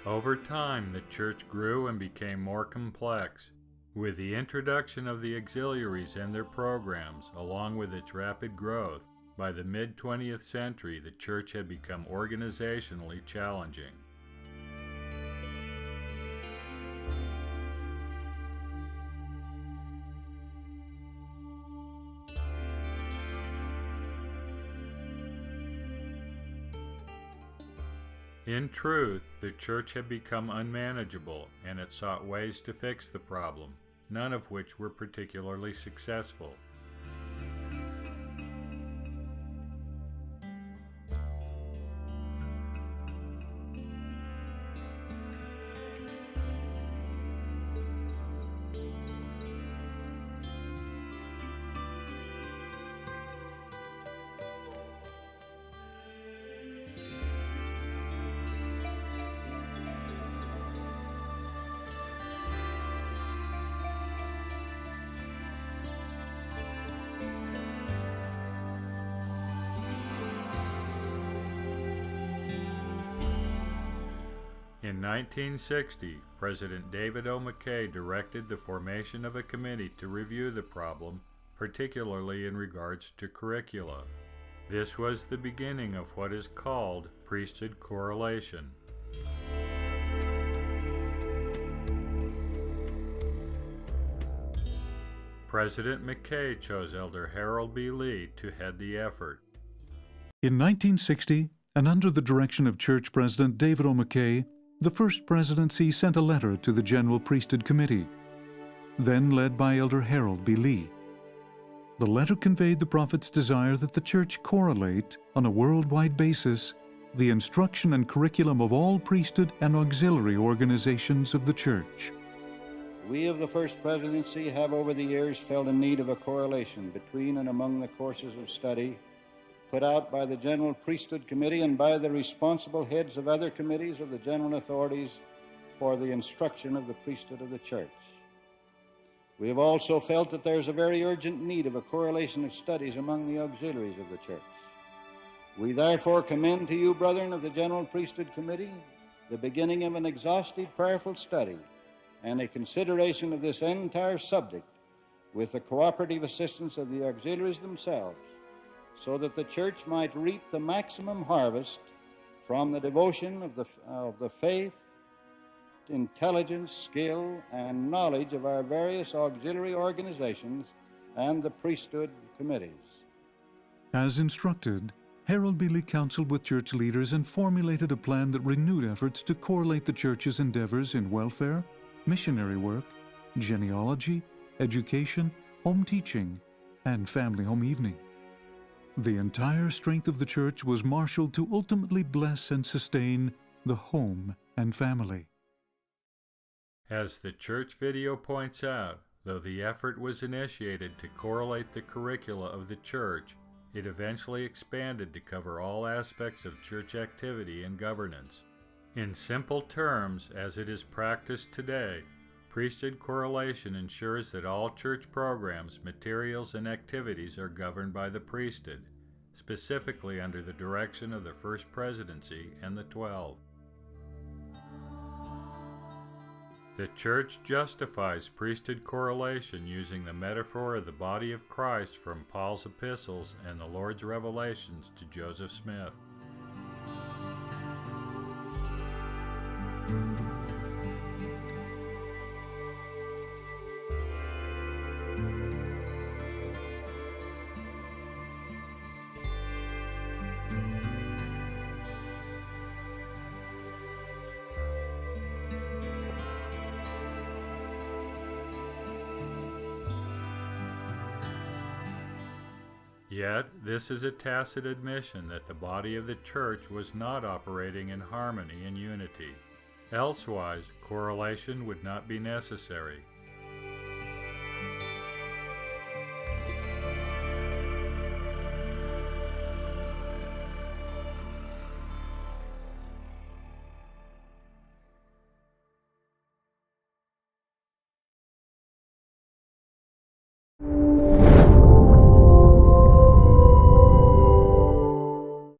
Over time, the church grew and became more complex. With the introduction of the auxiliaries and their programs, along with its rapid growth, by the mid-20th century, the church had become organizationally challenging. In truth, the church had become unmanageable, and it sought ways to fix the problem, none of which were particularly successful. In 1960, President David O. McKay directed the formation of a committee to review the problem, particularly in regards to curricula. This was the beginning of what is called Priesthood Correlation. President McKay chose Elder Harold B. Lee to head the effort. In 1960, and under the direction of Church President David O. McKay, the First Presidency sent a letter to the General Priesthood Committee, then led by Elder Harold B. Lee. The letter conveyed the prophet's desire that the church correlate, on a worldwide basis, the instruction and curriculum of all priesthood and auxiliary organizations of the church. We of the First Presidency have over the years felt a need of a correlation between and among the courses of study put out by the General Priesthood Committee and by the responsible heads of other committees of the general authorities for the instruction of the priesthood of the church. We have also felt that there is a very urgent need of a correlation of studies among the auxiliaries of the church. We therefore commend to you, brethren of the General Priesthood Committee, the beginning of an exhaustive, prayerful study and a consideration of this entire subject with the cooperative assistance of the auxiliaries themselves, so that the church might reap the maximum harvest from the devotion of the faith, intelligence, skill, and knowledge of our various auxiliary organizations and the priesthood committees. As instructed, Harold B. Lee counseled with church leaders and formulated a plan that renewed efforts to correlate the church's endeavors in welfare, missionary work, genealogy, education, home teaching, and family home evening. The entire strength of the church was marshaled to ultimately bless and sustain the home and family. As the church video points out, though the effort was initiated to correlate the curricula of the church, it eventually expanded to cover all aspects of church activity and governance. In simple terms, as it is practiced today, priesthood correlation ensures that all church programs, materials, and activities are governed by the priesthood, specifically under the direction of the First Presidency and the 12. The Church justifies priesthood correlation using the metaphor of the body of Christ from Paul's epistles and the Lord's revelations to Joseph Smith. Yet, this is a tacit admission that the body of the church was not operating in harmony and unity. Elsewise, correlation would not be necessary.